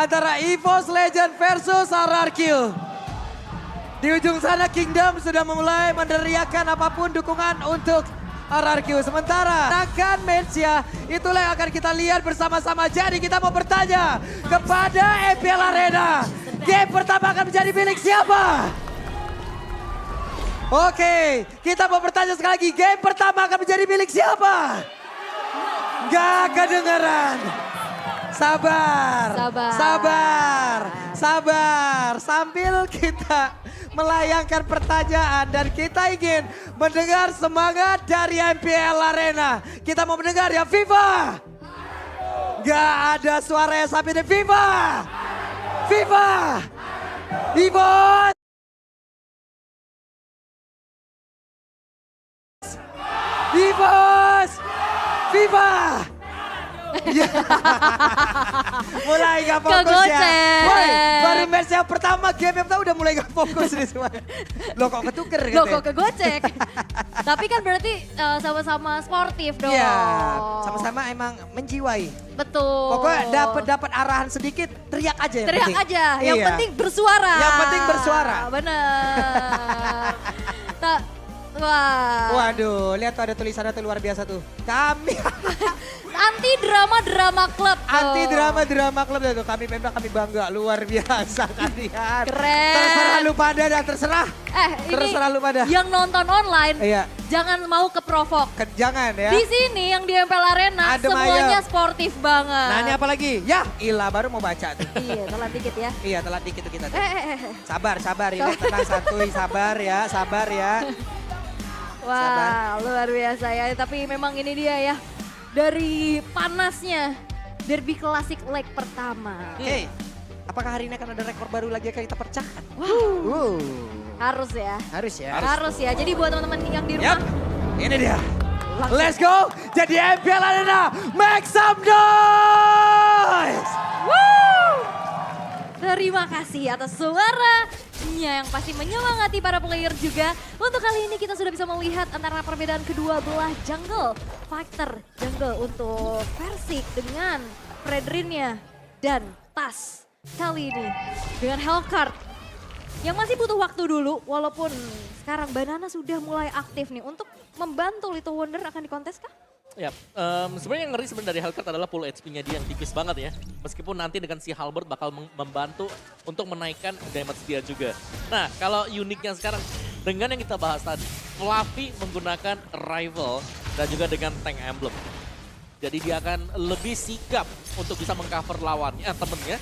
antara EVOS Legend versus RRQ. Di ujung sana Kingdom sudah mulai meneriakan apapun dukungan untuk RRQ. Sementara akan match ya, itulah yang akan kita lihat bersama-sama. Jadi kita mau bertanya kepada MPL Arena. Game pertama akan menjadi milik siapa? Oke, kita mau bertanya sekali lagi. Game pertama akan menjadi milik siapa? Gak kedengeran. Sabar, Sabar. sabar, sabar. Sambil kita melayangkan pertanyaan dan kita ingin mendengar semangat dari MPL Arena. Kita mau mendengar ya Viva. Gak ada suaranya sampai di Viva. Viva. EVOS. EVOS. Viva. Ya. Mulai gak fokus ya. Kegocek. Woi, baru match yang pertama, game yang pertama udah mulai gak fokus nih semua. Loh kok ketuker Loh katanya? kok kegocek? Tapi kan berarti sama-sama sportif dong. Iya, sama-sama emang menjiwai. Betul. Pokoknya dapat arahan sedikit, teriak aja yang Teriak penting. aja, yang Iya. penting bersuara. Yang penting bersuara. Bener. Wah. Waduh, lihat tuh ada tulisannya tuh luar biasa tuh. Kami Anti drama club. tuh. anti drama klub tuh. Kami memang kami bangga luar biasa kalian. Keren. Terserah lu pada dan terserah. Ini Terserah lu pada. yang nonton online Iya. jangan mau keprovok. Jangan ya. Di sini yang di MPL Arena Adem semuanya ayem. sportif banget. Nah ini apa lagi? Ya Ila baru mau baca tuh. Iya, telat dikit ya. Iya telat dikit tuh kita tuh. Eh. Sabar, Ila tenang santuy, sabar ya. Wah, luar biasa ya. Tapi memang ini dia ya. Dari panasnya derby klasik leg pertama. Oke, apakah hari ini akan ada rekor baru lagi yang kita pecahkan? Wow. Harus ya. Harus ya. Harus ya. Jadi buat teman-teman yang di rumah. Yap, ini dia. langsung- Let's go, jadi MPL Arena, make some noise! Woo! Terima kasih atas suaranya yang pasti menyemangati para player juga. Untuk kali ini kita sudah bisa melihat antara perbedaan kedua belah jungle. Fighter jungle untuk Persik dengan Fredrinnya dan Tas. Kali ini dengan Hellcard yang masih butuh waktu dulu. Walaupun sekarang Banana sudah mulai aktif nih untuk membantu Little Wonder akan dikontes kah? Ya, sebenarnya yang ngeri sebenarnya dari Hellcard adalah pool HP-nya dia yang tipis banget ya. Meskipun nanti dengan si Halberd bakal membantu untuk menaikkan damage dia juga. Nah, kalau uniknya sekarang dengan yang kita bahas tadi, Fluffy menggunakan rival dan juga dengan tank emblem. Jadi dia akan lebih sigap untuk bisa mengcover lawannya, temennya.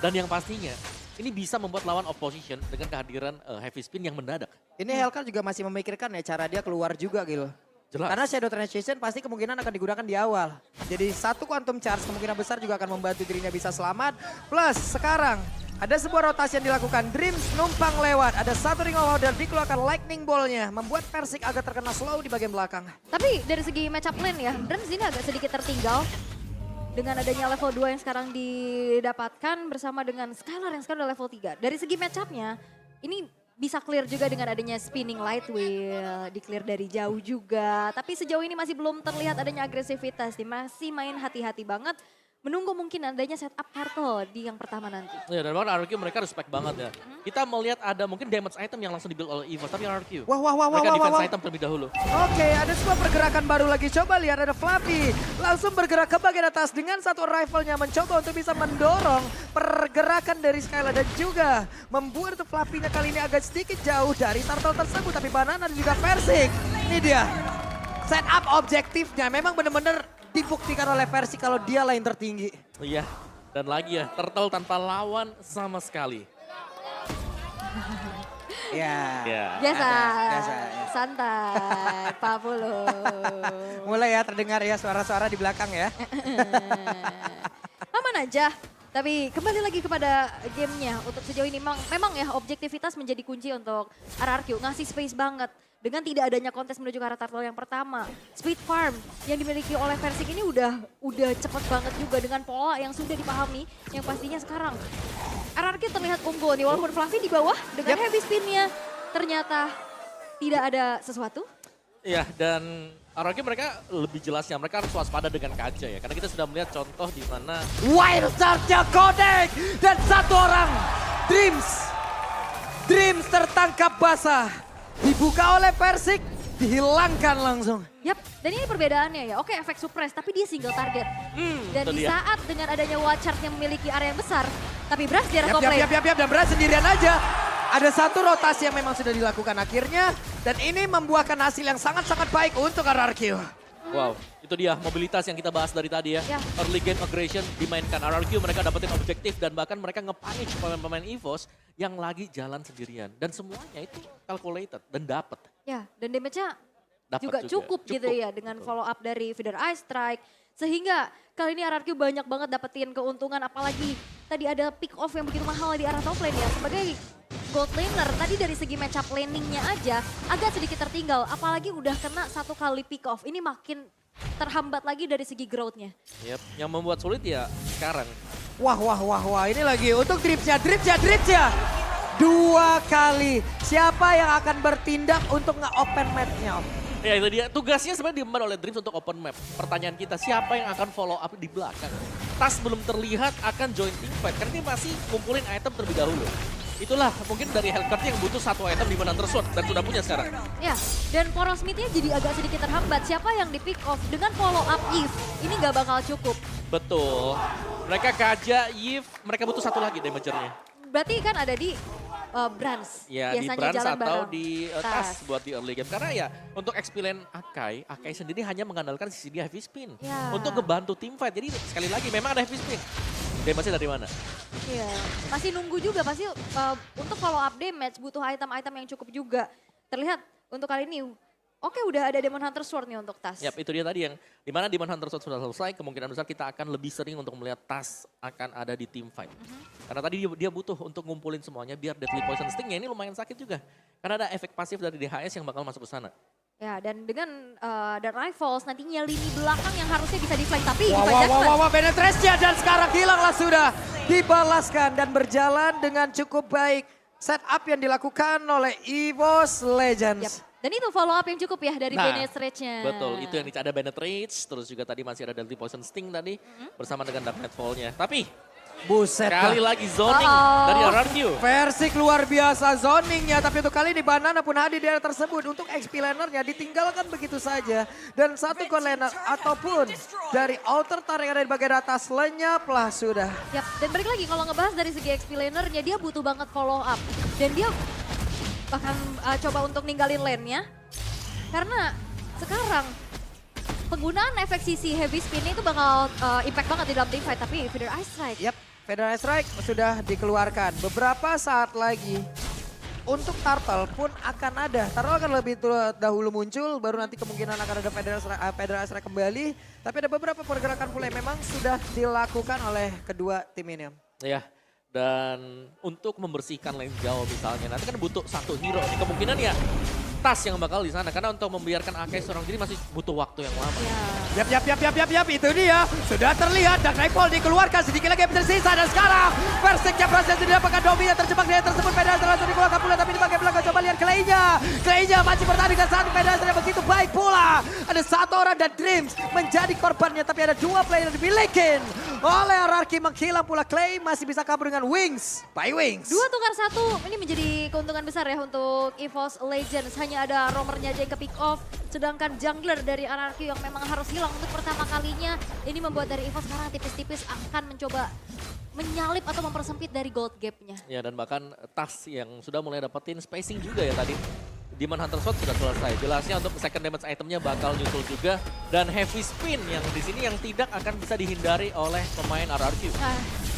Dan yang pastinya, ini bisa membuat lawan opposition dengan kehadiran heavy spin yang mendadak. Ini Hellcat juga masih memikirkan ya cara dia keluar juga gitu. Jelas. Karena Shadow Transition pasti kemungkinan akan digunakan di awal. Jadi satu Quantum Charge kemungkinan besar juga akan membantu dirinya bisa selamat. Plus sekarang ada sebuah rotasi yang dilakukan. Dreams numpang lewat. Ada satu Ring of Power dan dikeluarkan Lightning Ball-nya. Membuat Persik agak terkena slow di bagian belakang. Tapi dari segi matchup lane ya, Dreams ini agak sedikit tertinggal. Dengan adanya level 2 yang sekarang didapatkan bersama dengan Skylar yang sekarang udah level 3. Dari segi matchupnya, ini bisa clear juga dengan adanya spinning light wheel, di clear dari jauh juga. Tapi sejauh ini masih belum terlihat adanya agresivitas, masih main hati-hati banget. Menunggu mungkin adanya setup turtle di yang pertama nanti. Ya, dan bahkan RRQ mereka respect banget ya. Kita melihat ada mungkin damage item yang langsung dibuild oleh EVOS, tapi RRQ. Wah. Mereka defense item terlebih dahulu. Oke, ada sebuah pergerakan baru lagi. Coba lihat ada Fluffy. Langsung bergerak ke bagian atas dengan satu rifle-nya. Mencoba untuk bisa mendorong pergerakan dari Skylar. Dan juga membuat Fluffy-nya kali ini agak sedikit jauh dari turtle tersebut. Tapi Banana dan juga Persik. Ini dia. Setup objektifnya. Memang benar-benar dibuktikan oleh Persik kalau dia lane tertinggi. Iya, dan lagi ya, Turtle tanpa lawan sama sekali. Ya. Ya. Biasa, biasa. santai, Pak Pulu. Mulai ya terdengar ya suara-suara di belakang ya. Aman aja. Tapi kembali lagi kepada gamenya. Untuk sejauh ini memang ya objektivitas menjadi kunci untuk RRQ. Ngasih space banget. Dengan tidak adanya kontes menuju ke arah turtle yang pertama. Speed farm yang dimiliki oleh Persik ini udah cepet banget juga dengan pola yang sudah dipahami. Yang pastinya sekarang RRQ terlihat unggul nih. Walaupun Fluffy di bawah dengan heavy spinnya. Ternyata tidak ada sesuatu. Iya, dan RRQ mereka lebih jelasnya, mereka harus waspada dengan Kaja ya. Karena kita sudah melihat contoh di mana Wild Charge-nya Konek dan satu orang Dreams. Dreams tertangkap basah. Dibuka oleh Persik, dihilangkan langsung. Yap, dan ini perbedaannya ya. Oke, efek suppress, tapi dia single target. Dan itu di dia. saat dengan adanya Wild Charge yang memiliki area yang besar, tapi Brass di area top lane. Yap, dan berat sendirian aja. Ada satu rotasi yang memang sudah dilakukan akhirnya. Dan ini membuahkan hasil yang sangat-sangat baik untuk RRQ. wow, itu dia mobilitas yang kita bahas dari tadi ya. Ya. Early game aggression dimainkan RRQ, mereka dapetin objektif dan bahkan mereka nge-punish pemain-pemain EVOS yang lagi jalan sendirian. Dan semuanya itu calculated dan dapet. Ya, dan damage-nya Dapat juga cukup gitu ya dengan follow up dari Feeder Ice Strike. Sehingga kali ini RRQ banyak banget dapetin keuntungan, apalagi tadi ada pick off yang begitu mahal di arah top lane ya. Sebagai gold laner, tadi dari segi matchup laningnya aja agak sedikit tertinggal. Apalagi udah kena satu kali pick off, ini makin terhambat lagi dari segi growth-nya. Yep. Yang membuat sulit ya sekarang. Wah, ini lagi untuk Dripsnya. Dua kali. Siapa yang akan bertindak untuk nge-open map-nya? Ya itu dia, tugasnya sebenarnya diemban oleh Dreams untuk open map. Pertanyaan kita, siapa yang akan follow up di belakang? Tas belum terlihat akan join teamfight, karena dia masih kumpulin item terlebih dahulu. Itulah mungkin dari Hellcat yang butuh satu item di Manhunter Sword dan sudah punya sekarang. Ya, dan poros mid-nya jadi agak sedikit terhambat. Siapa yang di pick off dengan follow up Eve, ini gak bakal cukup. Betul, mereka Kaja, Yves, mereka butuh satu lagi damagernya. Berarti kan ada di Brans. Ya di Biasanya Brans jalan atau bareng. di Tas buat di early game. Karena ya untuk XP lane Akai sendiri hanya mengandalkan sisi dia heavy spin. Ya. Untuk ngebantu tim fight. Jadi sekali lagi memang ada heavy spin. Damage-nya dari mana? Iya, masih nunggu juga pasti untuk follow up damage butuh item-item yang cukup juga. Terlihat untuk kali ini, oke udah ada Demon Hunter Sword nih untuk Tas. Yap, itu dia tadi yang dimana Demon Hunter Sword sudah selesai, kemungkinan besar kita akan lebih sering untuk melihat Tas akan ada di team fight. Karena tadi dia butuh untuk ngumpulin semuanya biar Deadly Poison Sting-nya ini lumayan sakit juga. Karena ada efek pasif dari DHS yang bakal masuk ke sana. Ya, dan dengan The Rivals nantinya lini belakang yang harusnya bisa di-flank, tapi di Judgment. Wah, penetrasinya dan sekarang hilanglah sudah. Dibalaskan dan berjalan dengan cukup baik. Setup yang dilakukan oleh EVOS Legends. Yap. Dan itu follow up yang cukup ya dari Bennett Rage-nya. Betul, itu yang ada Bennett Rage, terus juga tadi masih ada Deadly Poison Sting tadi bersama dengan Dark Nightfall-nya. Tapi Buset kali lah. lagi zoning dari RRQ. Persik luar biasa zoningnya, tapi untuk kali ini Banana pun hadir di area tersebut. Untuk XP lanernya ditinggalkan begitu saja. Dan satu god laner ataupun dari outer turret yang ada di bagian atas lenyaplah sudah. Yap, dan balik lagi kalau ngebahas dari segi XP lanernya, dia butuh banget follow up. Dan dia bahkan coba untuk ninggalin lane-nya. Karena sekarang penggunaan efek sisi heavy spin itu bakal impact banget di dalam team fight. Tapi Feeder Ice Strike. Yap, Feather Strike sudah dikeluarkan. Beberapa saat lagi untuk Turtle pun akan ada. Turtle akan lebih dahulu muncul, baru nanti kemungkinan akan ada Feather Strike kembali. Tapi ada beberapa pergerakan pula yang memang sudah dilakukan oleh kedua tim ini. Ya, dan untuk membersihkan lane jauh misalnya, nanti kan butuh satu hero. Nih, kemungkinan ya Tas yang bakal di sana, karena untuk membiarkan Akai seorang diri masih butuh waktu yang lama. Ya. Yap, itu dia. Sudah terlihat dan Nightfall dikeluarkan, sedikit lagi yang tersisa. Dan sekarang Persiknya berhasil didapatkan Domi yang terjebak di tersebut. Pedal langsung dikeluarkan pula, tapi di bagian belakang coba lihat Clay-nya masih bertahan dengan satu Pedal yang begitu baik pula. Ada satu orang dan Dreams menjadi korbannya, tapi ada dua player yang dimiliki oleh RRQ. Menghilang pula Clay, masih bisa kabur dengan Wings. By Wings. 2 tukar 1, ini menjadi keuntungan besar ya untuk EVOS Legends. Hanya ada roamernya aja yang ke pick off, sedangkan jungler dari RRQ yang memang harus hilang untuk pertama kalinya. Ini membuat dari EVOS sekarang tipis-tipis akan mencoba menyalip atau mempersempit dari gold gap-nya. Ya, dan bahkan Tas yang sudah mulai dapetin spacing juga ya tadi. Demon Hunter Sword sudah selesai. Jelasnya untuk second damage itemnya bakal nyusul juga. Dan heavy spin yang di sini yang tidak akan bisa dihindari oleh pemain RRQ.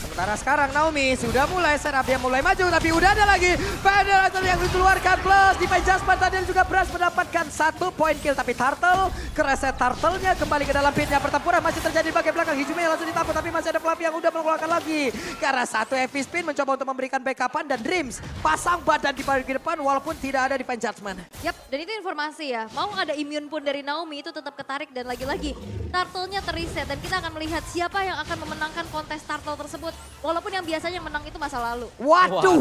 Sementara sekarang Naomi sudah mulai setup, dia mulai maju, tapi udah ada lagi Federator yang dikeluarkan plus di Jasmine tadi juga Brass mendapatkan 1 point kill. Tapi Turtle, kereset Turtle-nya kembali ke dalam pitnya. Pertempuran masih terjadi di bagian belakang, Hijumi langsung ditangkap, tapi masih ada Fluffy yang udah mengeluarkan lagi. Karena satu heavy spin mencoba untuk memberikan backupan dan Dreams pasang badan di bagian depan walaupun tidak ada di Judgment. Yap, dan itu informasi ya. Mau ada immune pun dari Naomi itu tetap ketarik dan lagi-lagi Turtle-nya terreset. Dan kita akan melihat siapa yang akan memenangkan kontes Turtle tersebut. Walaupun yang biasanya menang itu masa lalu. Waduh.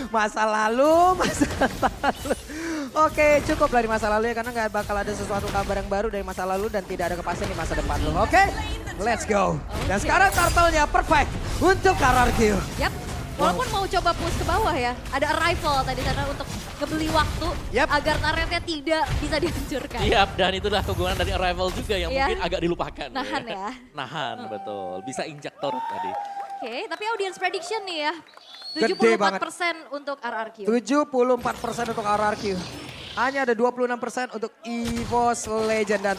Masa lalu. Oke, cukup lah di masa lalu ya, karena nggak bakal ada sesuatu kabar yang baru dari masa lalu dan tidak ada kepastian di masa depan lo. Oke, let's go. Dan sekarang turtle-nya perfect untuk RRQ. Yap, walaupun mau coba push ke bawah ya, ada arrival tadi sana untuk ngebeli waktu Yap. agar turretnya tidak bisa dihancurkan. Iya, dan itulah kegunaan dari Arrival juga yang Iya. mungkin agak dilupakan. Nahan ya. Nahan, betul. Bisa injak turret tadi. Oke, tapi audience prediction nih ya. Gede banget. 74% untuk RRQ. 74% untuk RRQ. Hanya ada 26% untuk EVOS Legend dan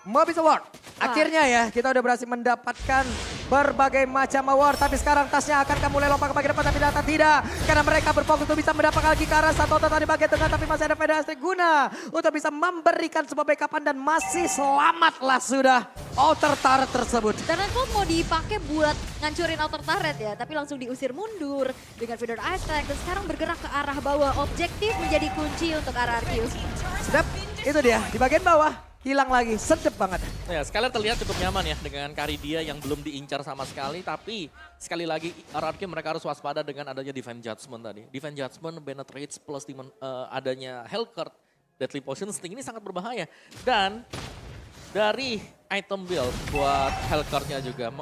Mobis Award. Akhirnya ya, kita udah berhasil mendapatkan berbagai macam award. Tapi sekarang tasnya akan mulai lompat ke bagian depan, tapi ternyata tidak. Karena mereka berfokus untuk bisa mendapatkan lagi ke arah Satoto di bagian tengah. Tapi masih ada Federasi guna untuk bisa memberikan sebuah backupan dan masih selamatlah sudah outer turret tersebut. Dan Redfall mau dipakai buat ngancurin outer turret ya, tapi langsung diusir mundur dengan feeder attack dan sekarang bergerak ke arah bawah. Objektif menjadi kunci untuk RRQ. Sedap, itu dia di bagian bawah. Hilang lagi, sedep banget. Ya, Skylar terlihat cukup nyaman ya dengan carry dia yang belum diincar sama sekali. Tapi sekali lagi RRQ mereka harus waspada dengan adanya Divine Judgment tadi. Divine Judgment, Banned Rage plus adanya Hellcurt, Deadly Potion Sting ini sangat berbahaya. Dan dari item build buat Hellcurt-nya juga,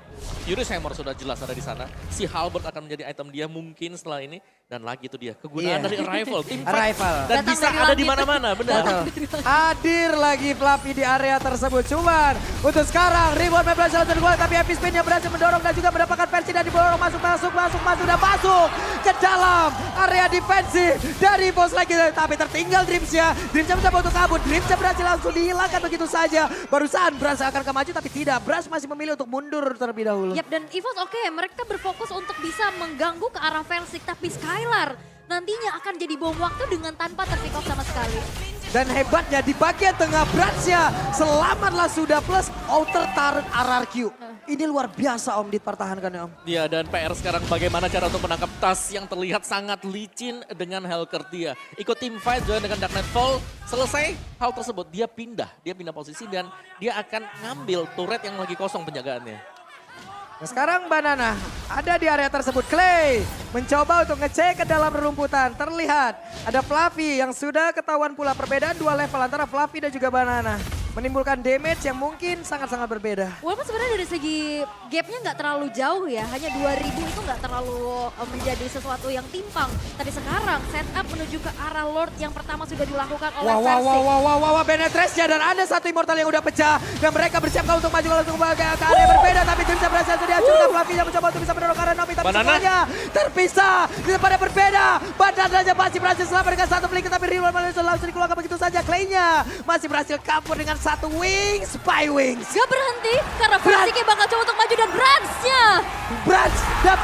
Furious Hammer sudah jelas ada di sana. Si Halberd akan menjadi item dia mungkin setelah ini. Dan lagi itu dia, kegunaan dari Arrival. Team fight. Arrival. Dan Datang bisa dari ada di langit. mana-mana, benar. Betul. Hadir lagi Fluffy di area tersebut. Cuman untuk sekarang Reborn berhasil tergolong, tapi Epic Spin-nya berhasil mendorong dan juga mendapatkan versi dan diborong masuk dan masuk ke dalam area defensif dari bos lagi. Tapi tertinggal Dreams-nya. Dreams-nya mencoba untuk kabur. Dreams-nya berhasil langsung dihilangkan begitu saja. Barusan Brass akan kemaju tapi tidak. Brass masih memilih untuk mundur terlebih dahulu. Yap, dan EVOS oke, mereka berfokus untuk bisa mengganggu ke arah Versik, tapi Skylar nantinya akan jadi bom waktu dengan tanpa terpick off sama sekali. Dan hebatnya di bagian tengah Bratsnya selamatlah sudah plus outer turret RRQ. Ini luar biasa Om dipertahankan ya Om. Iya, dan PR sekarang bagaimana cara untuk menangkap Tas yang terlihat sangat licin dengan Hellcurt dia. Ikut team fight juga dengan Dark Nightfall. Selesai hal tersebut, dia pindah posisi dan dia akan ngambil turret yang lagi kosong penjagaannya. Nah sekarang Banana ada di area tersebut. Clay mencoba untuk ngecek ke dalam rerumputan. Terlihat ada Fluffy yang sudah ketahuan pula perbedaan dua level antara Fluffy dan juga Banana. Menimbulkan damage yang mungkin sangat-sangat berbeda. Walaupun sebenarnya dari segi gapnya nggak terlalu jauh ya, hanya 2000 itu nggak terlalu menjadi sesuatu yang timpang. Tapi sekarang setup menuju ke arah Lord yang pertama sudah dilakukan oleh Versik. Wah, penetrasinya dan ada satu immortal yang udah pecah. Dan mereka bersiap untuk maju langsung ke area berbeda. Tapi tim bisa berhasil dihancurkan. Fluffy yang mencoba untuk bisa mendorong ke arah Nomi. Tapi Banana. semuanya terpisah. Di tempat yang berbeda. Banana masih berhasil selamat dengan satu flick. Tapi Reborn langsung dikeluarkan begitu saja. Clay-nya masih berhasil kabur dengan satu wings, spy wings. Gak berhenti karena Versiknya bakal coba untuk maju dan Bransnya.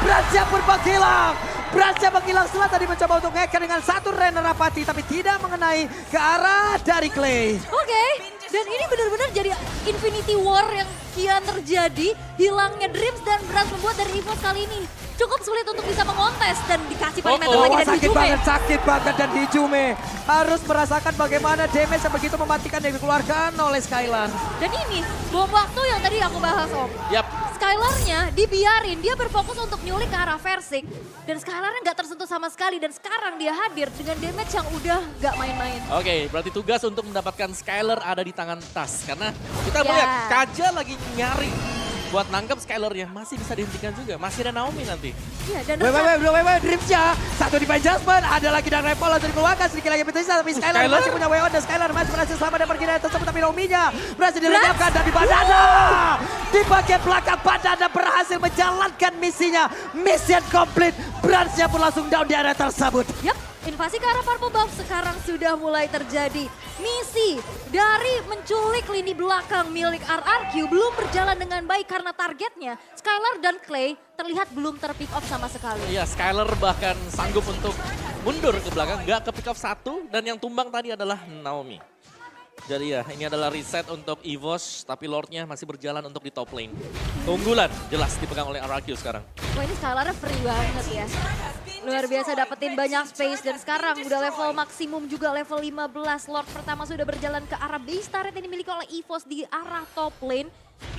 Bransnya pun menghilang. Bransnya menghilang setelah tadi mencoba untuk ngeker dengan satu Renner Rapati. Tapi tidak mengenai ke arah dari Clay. Oke, dan ini benar-benar jadi Infinity War yang kian terjadi. Hilangnya Dreams dan Brans membuat dari EVOS kali ini cukup sulit untuk bisa mengontes dan dikasih perimeter lagi dan Hijume. Sakit banget dan Hijume harus merasakan bagaimana damage yang begitu mematikan yang dikeluarkan oleh Skylar. Dan ini bom waktu yang tadi aku bahas Om. Yap. Skylarnya dibiarin, dia berfokus untuk nyulik ke arah Versik. Dan Skylarnya nggak tersentuh sama sekali dan sekarang dia hadir dengan damage yang udah nggak main-main. Oke, berarti tugas untuk mendapatkan Skylar ada di tangan Tas. Karena kita Ya. melihat Kaja lagi nyari buat nangkep Skylar-nya. Masih bisa dihentikan juga, masih ada Naomi nanti. Iya, dan Dreams-nya. Satu di Adjustment, ada lagi Dark Rifle langsung dikeluarkan. Sedikit lagi bertersisa, tapi Skylar masih punya way on. Dan Skylar masih berhasil selamat dan pergi dari tersebut. Tapi Naomi-nya berhasil dilenyapkan dari Banana. Di bagian belakang Banana berhasil menjalankan misinya. Mission complete. Bransnya pun langsung down di area tersebut. Yap, invasi ke arah Purple Buff sekarang sudah mulai terjadi. Misi dari menculik lini belakang milik RRQ belum berjalan dengan baik karena targetnya Skylar dan Clay terlihat belum terpick off sama sekali. Iya, Skylar bahkan sanggup untuk mundur ke belakang, nggak ke pick off satu. Dan yang tumbang tadi adalah Naomi. Jadi ya, ini adalah reset untuk EVOS, tapi Lordnya masih berjalan untuk di top lane. Keunggulan jelas dipegang oleh RRQ sekarang. Wah ini Skylarnya free banget ya. Luar biasa dapetin banyak space dan sekarang udah level maksimum juga level 15. Lord pertama sudah berjalan ke arah base turret yang dimiliki oleh EVOS di arah top lane.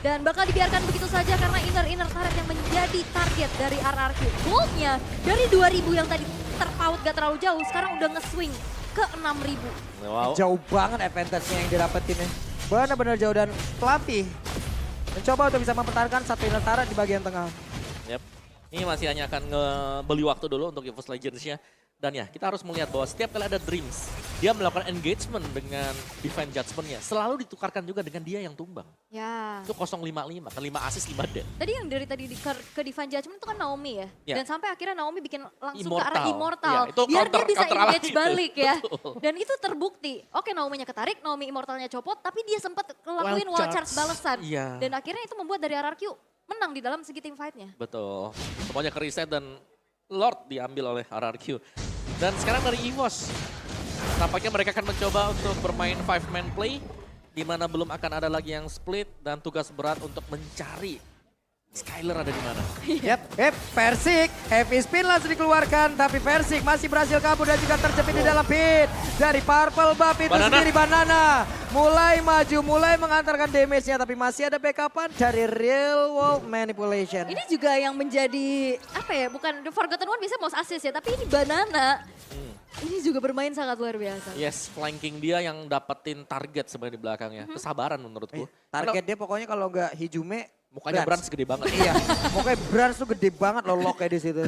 Dan bakal dibiarkan begitu saja karena inner turret yang menjadi target dari RRQ. Goldnya dari 2000 yang tadi terpaut gak terlalu jauh, sekarang udah nge-swing ke 6.000. Wow. Jauh banget advantage-nya yang didapetin ya. Benar-benar jauh dan Fluffy mencoba untuk bisa mempertahankan satu Inatara di bagian tengah. Yep. Ini masih hanya akan ngebeli waktu dulu untuk EVOS Legends-nya. Dan ya, kita harus melihat bahwa setiap kali ada Dreams, dia melakukan engagement dengan Divine Judgment-nya. Selalu ditukarkan juga dengan dia yang tumbang. Ya. Itu 055, kan 5 assist 5 dead. Tadi yang dari tadi ke Divine Judgment itu kan Naomi ya. Ya. Dan sampai akhirnya Naomi bikin langsung ke Immortal. arah Immortal. Ya, itu biar dia bisa counter engage alami itu. balik ya. Betul. Dan itu terbukti. Oke, Naomi-nya ketarik, Naomi Immortalnya copot, tapi dia sempat ngelakuin Wild wall charge charge. balesan. Iya. Dan akhirnya itu membuat dari RRQ menang di dalam segi team fight-nya. Betul. Semuanya ke reset dan Lord diambil oleh RRQ. Dan sekarang dari EVOS, tampaknya mereka akan mencoba untuk bermain 5-man play, di mana belum akan ada lagi yang split dan tugas berat untuk mencari Skylar ada di mana. Persik, heavy spin langsung dikeluarkan, tapi Persik masih berhasil kabur dan juga terjepit di dalam pit. Dari Purple Buff itu sendiri Banana mulai maju, mulai mengantarkan damage-nya, tapi masih ada backupan dari Real World Manipulation. Ini juga yang menjadi, apa ya, bukan The Forgotten One biasanya most assist ya, tapi ini Banana. Ini juga bermain sangat luar biasa. Yes, flanking dia yang dapetin target sebenarnya di belakangnya. Kesabaran menurutku. Target dia pokoknya kalau nggak Hijume, Mukanya Brans gede banget. Iya, pokoknya Brans tuh gede banget loh locknya di situ.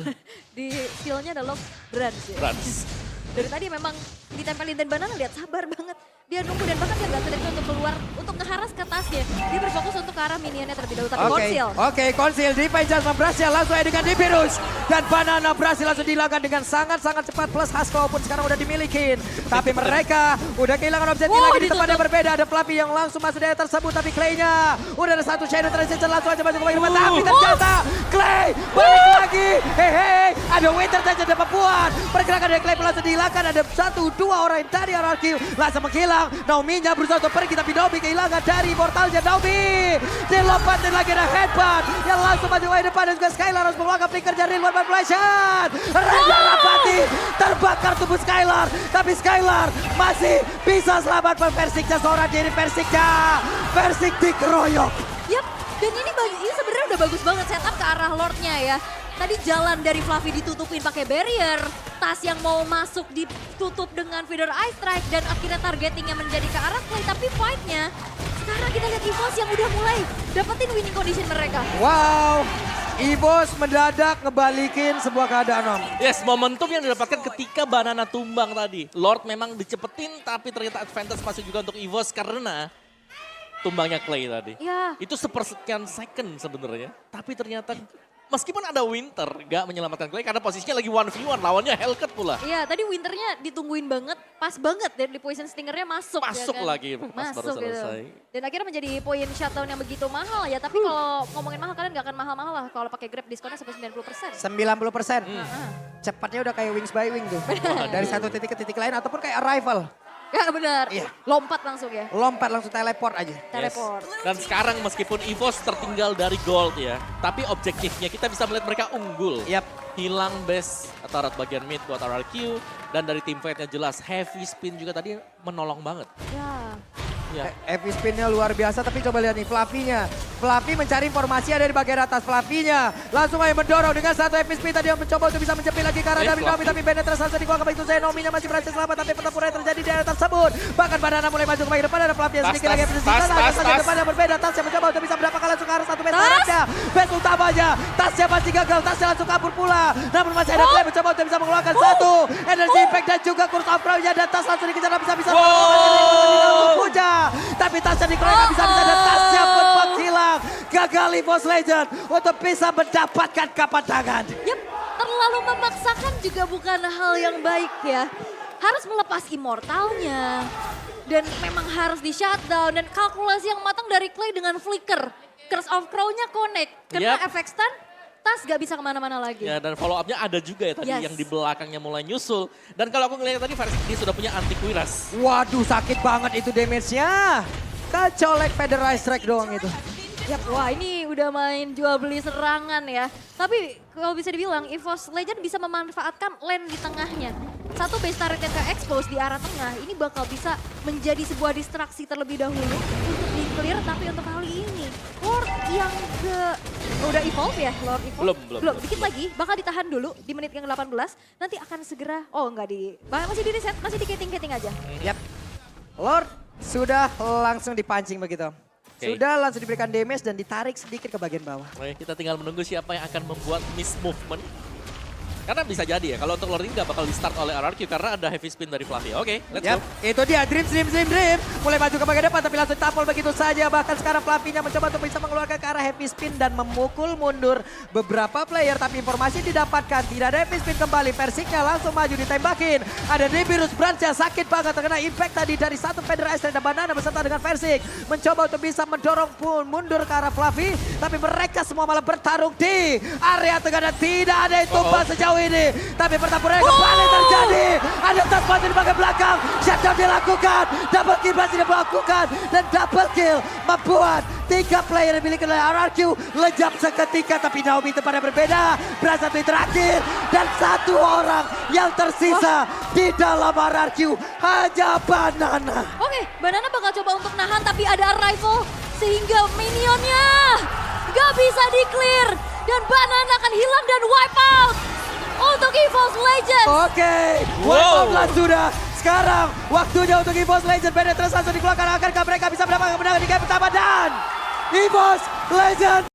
Di skillnya ada lock Brans ya. Brans. Dari tadi memang ditempelin dan Banana lihat sabar banget. Dia nunggu dan bahkan dia gak sedang untuk keluar untuk ngeharas ke tasnya. Dia berfokus untuk ke arah minionnya terlebih dahulu. Tapi Conceal. Oke, Conceal Divine Judgment berhasil langsung aja dengan Dipirus. Dan Banana berhasil langsung dihilangkan dengan sangat-sangat cepat. Plus Hasko pun sekarang udah dimilikin. Tapi mereka udah kehilangan objektif lagi di tempat yang berbeda. Ada Fluffy yang langsung masuk daerah tersebut. Tapi Clay-nya udah ada satu Shadow Transition langsung aja masuk ke bagian depan. Tapi ternyata Clay balik lagi. Hehe, ada Winter saja dapat puan. Pergerakan dari Clay pun langsung dihilangkan. Ada 1-2 orang dari RRQ langsung menghilang. Naomi-nya berusaha untuk pergi tapi Naomi kehilangan dari Immortalnya. Naomi dilompatin lagi ada headbutt yang langsung maju ke depan dan juga Skylar harus mengeluarkan flicker dari Real Manipulation. Raja Rapati terbakar tubuh Skylar, tapi Skylar masih bisa selamatkan Persiknya seorang diri. Persik dikeroyok. Yap, dan ini sebenarnya udah bagus banget setup ke arah Lordnya ya. Tadi jalan dari Fluffy ditutupin pakai barrier, Tas yang mau masuk ditutup dengan feeder ice strike dan akhirnya targetingnya menjadi ke arah Clay. Tapi fightnya sekarang kita lihat EVOS yang udah mulai dapetin winning condition mereka. Wow, EVOS mendadak ngebalikin sebuah keadaan Om. Yes, momentum yang didapatkan ketika Banana tumbang tadi. Lord memang dicepetin tapi ternyata advantage masuk juga untuk EVOS karena tumbangnya Clay tadi. Ya. Itu sepersekian second sebenarnya. Tapi ternyata meskipun ada Winter gak menyelamatkan Clay karena posisinya lagi 1v1, lawannya Hellcat pula. Iya, tadi Winternya ditungguin banget, pas banget dan di Poison Stingernya masuk. Masuk ya kan? lagi pas baru Masuk gitu. selesai. Dan akhirnya menjadi poin shutdown yang begitu mahal ya. Tapi kalau ngomongin mahal, kalian gak akan mahal-mahal lah. Kalau pakai Grab diskonnya sampai 90%. 90%. Cepatnya udah kayak Wings by Wing tuh. Dari satu titik ke titik lain ataupun kayak Arrival. Ya benar, Iya. lompat langsung ya. Lompat langsung teleport aja. Teleport. Yes. Dan sekarang meskipun EVOS tertinggal dari gold ya, tapi objektifnya kita bisa melihat mereka unggul. Yap. Hilang base atau bagian mid buat RRQ, dan dari team fight-nya jelas heavy spin juga tadi menolong banget. Ya. Ya. Heavy spin-nya luar biasa, tapi coba lihat nih Fluffy-nya. Fluffy mencari informasi ada di bagian atas. Fluffy-nya langsung aja mendorong dengan satu heavy spin tadi yang mencoba untuk bisa menjepit lagi ke arah David Naomi. Tapi penetrasi langsung dikeluarkan begitu saja. Naomi-nya masih berhasil selamat, tapi pertempuran yang terjadi di daerah tersebut. Bahkan Banana mulai maju ke bagian depan, ada Fluffy yang sedikit lagi posisi sana. Tas depan yang berbeda, Tas yang mencoba untuk bisa mendapatkan langsung ke arah satu base tarafnya. Base utamanya, Tasnya masih gagal, Tasnya langsung kabur pula. Namun masih ada Clay mencoba untuk bisa mengeluarkan satu energy impact dan juga Curse of Crown-nya, dan Tas langsung dikejar dan bisa puja. Tapi Tasnya dikeroyok bisa dan Tasnya pun menghilang. Gagal EVOS Legend untuk bisa mendapatkan kapan tangan. Yap, terlalu memaksakan juga bukan hal yang baik ya. Harus melepas immortalnya. Dan memang harus di shutdown. Dan kalkulasi yang matang dari Clay dengan flicker. Curse of Crow-nya connect. Karena efek stun, Tas gak bisa kemana-mana lagi. Ya, dan follow up-nya ada juga ya tadi Yes. yang di belakangnya mulai nyusul. Dan kalau aku ngelihat tadi versi ini sudah punya anti kuiras. Waduh, sakit banget itu damage-nya. Kecolek Feather Ice Strike doang itu. Yap, wah ini udah main jual beli serangan ya. Tapi kalau bisa dibilang EVOS Legend bisa memanfaatkan lane di tengahnya. Satu base turret yang ke-expose di arah tengah, ini bakal bisa menjadi sebuah distraksi terlebih dahulu untuk di-clear. Tapi untuk kali ini Lord yang udah evolve ya, Lord evolve? Belum. Dikit lagi, bakal ditahan dulu di menit yang 18. Nanti akan segera, masih di reset, masih di keting-keting aja. Yap. Lord sudah langsung dipancing begitu. Oke. Sudah langsung diberikan damage dan ditarik sedikit ke bagian bawah. Oke, kita tinggal menunggu siapa yang akan membuat miss movement. Karena bisa jadi ya, kalau untuk Lord ini nggak bakal di-start oleh RRQ karena ada heavy spin dari Fluffy. Oke, let's Yap, go. itu dia Dream. Mulai maju ke bagian depan tapi langsung tampol begitu saja. Bahkan sekarang Fluffy-nya mencoba untuk bisa mengeluarkan ke arah heavy spin dan memukul mundur beberapa player. Tapi informasi didapatkan, tidak ada heavy spin kembali. Persiknya langsung maju ditembakin. Ada Nimbirus Branch yang sakit banget terkena impact tadi dari satu Feder Ice dan Banana beserta dengan Persik. Mencoba untuk bisa mendorong pun mundur ke arah Fluffy. Tapi mereka semua malah bertarung di area tengah dan tidak ada yang tumbang sejauh ini. Tapi pertempuran kembali terjadi. Ada tempat di bagian belakang. Shutdown dilakukan. Double kill masih dilakukan. Dan double kill membuat 3 player yang dimiliki oleh RRQ lejap seketika. Tapi Naomi tempatnya berbeda. Berasa tweet terakhir. Dan 1 orang yang tersisa di dalam RRQ hanya Banana. Oke, Banana bakal coba untuk nahan tapi ada arrival sehingga minionnya gak bisa di-clear. Dan Banana akan hilang dan wipe out untuk EVOS Legends. Oke, wipe sudah. Sekarang waktunya untuk EVOS Legends. Penetrasi langsung dikeluarkan. Akankah mereka bisa mendapatkan kemenangan di game pertama dan EVOS Legends